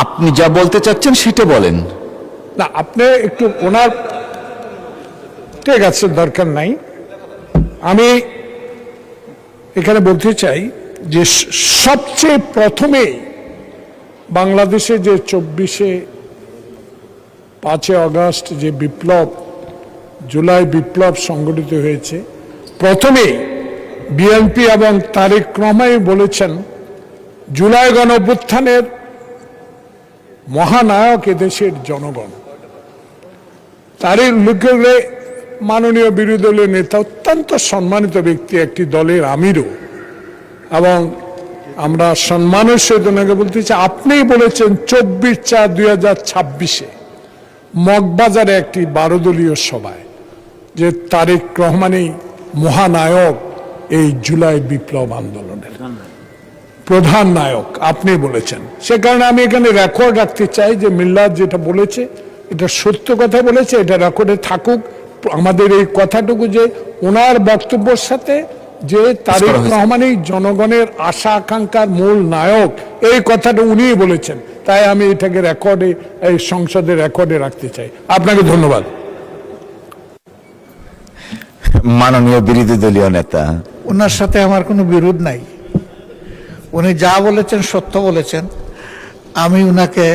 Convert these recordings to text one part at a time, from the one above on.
আপনি যা বলতে চাচ্ছেন সেটা বলেন। না, আপনি একটু ওনার, ঠিক আছে, দরকার নাই। আমি এখানে বলতে চাই যে সবচেয়ে প্রথমে বাংলাদেশে যে 5 আগস্ট যে বিপ্লব, জুলাই বিপ্লব সংগঠিত হয়েছে, প্রথমে বিএনপি এবং তারেক রহমান বলেছেন জুলাই গণঅভ্যুত্থানের মহানায়ক এদেশের জনগণ। তারই উল্লেখ করে মাননীয় বিরোধী দলীয় নেতা, অত্যন্ত সম্মানিত ব্যক্তি, একটি দলের আমিরও, এবং আমরা সম্মানের সহিত ওনাকে বলতে চাই, আপনিই বলেছেন 24/4/2026 মগবাজারে একটি 12 দলীয় সভায় যে তারেক রহমানই মহানায়ক এই জুলাই বিপ্লব আন্দোলনের প্রধান নায়ক, আপনি বলেছেন। সে কারণে আমি এখানে রেকর্ড রাখতে চাই যে মিল্লাত যেটা বলেছে এটা সত্য কথা বলেছে, এটা রেকর্ডে থাকুক। আমাদের এই কথাটুকু যে ওনার বক্তব্যের সাথে যে তারেক রহমানই জনগণের আশা আকাঙ্ক্ষার মূল নায়ক, এই কথাটা উনিই বলেছেন, তাই আমি এটাকে রেকর্ডে, এই সংসদের রেকর্ডে রাখতে চাই। আপনাকে ধন্যবাদ। মাননীয় বিরোধী দলীয় নেতা, ওনার সাথে আমার কোনো বিরোধ নাই। উনি যা বলেছেন সত্য বলেছেন, আমি উনাকে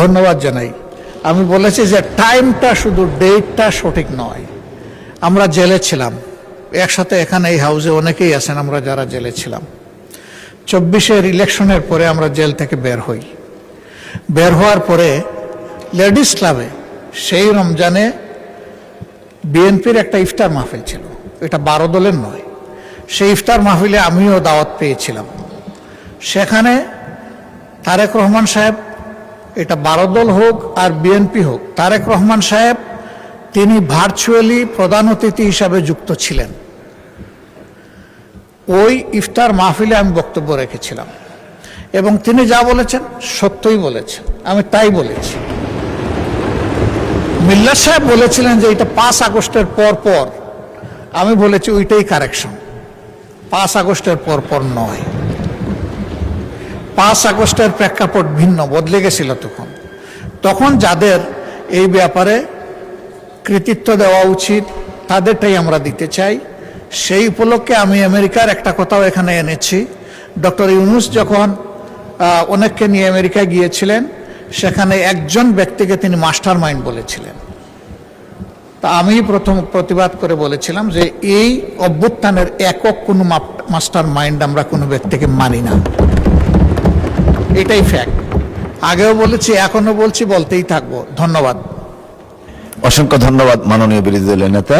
ধন্যবাদ জানাই। আমি বলেছি যে টাইমটা, শুধু ডেটটা সঠিক নয়। আমরা জেলে ছিলাম একসাথে, এখানে এই হাউসে অনেকেই আছেন আমরা যারা জেলে ছিলাম। 24-এর ইলেকশনের পরে আমরা জেল থেকে বের হই। বের হওয়ার পরে লেডিস ক্লাবে সেই রমজানে বিএনপির একটা ইফতার মাহফিল ছিল, এটা 12 দলের নয়। সেই ইফতার মাহফিলে আমিও দাওয়াত পেয়েছিলাম। সেখানে তারেক রহমান সাহেব, এটা 12 দল হোক আর বিএনপি হোক, তারেক রহমান সাহেব তিনি ভার্চুয়ালি প্রধান অতিথি হিসাবে যুক্ত ছিলেন। ওই ইফতার মাহফিলে আমি বক্তব্য রেখেছিলাম এবং তিনি যা বলেছেন সত্যই বলেছেন, আমি তাই বলেছি। মিল্লাত সাহেব বলেছিলেন যে এটা 5 আগস্টের পর পর, আমি বলেছি ওইটাই কারেকশন, 5 আগস্টের পর পর নয়। 5 আগস্টের প্রেক্ষাপট ভিন্ন, বদলে গেছিল তখন যাদের এই ব্যাপারে কৃতিত্ব দেওয়া উচিত তাদেরটাই আমরা দিতে চাই। সেই উপলক্ষে আমি আমেরিকার একটা কথাও এখানে এনেছি। ডক্টর ইউনূস যখন অনেককে নিয়ে আমেরিকায় গিয়েছিলেন, সেখানে একজন ব্যক্তিকে তিনি মাস্টার মাইন্ড বলেছিলেন। তা আমি প্রথম প্রতিবাদ করে বলেছিলাম যে এই অভ্যুত্থানের একক কোনো মাস্টার মাইন্ড আমরা কোনো ব্যক্তিকে মানি না, এটাই ফ্যাক্ট। আগেও বলেছি, এখনো বলছি, বলতেই থাকবো। ধন্যবাদ। অসংখ্য ধন্যবাদ মাননীয় বিরোধী দলীয় নেতা।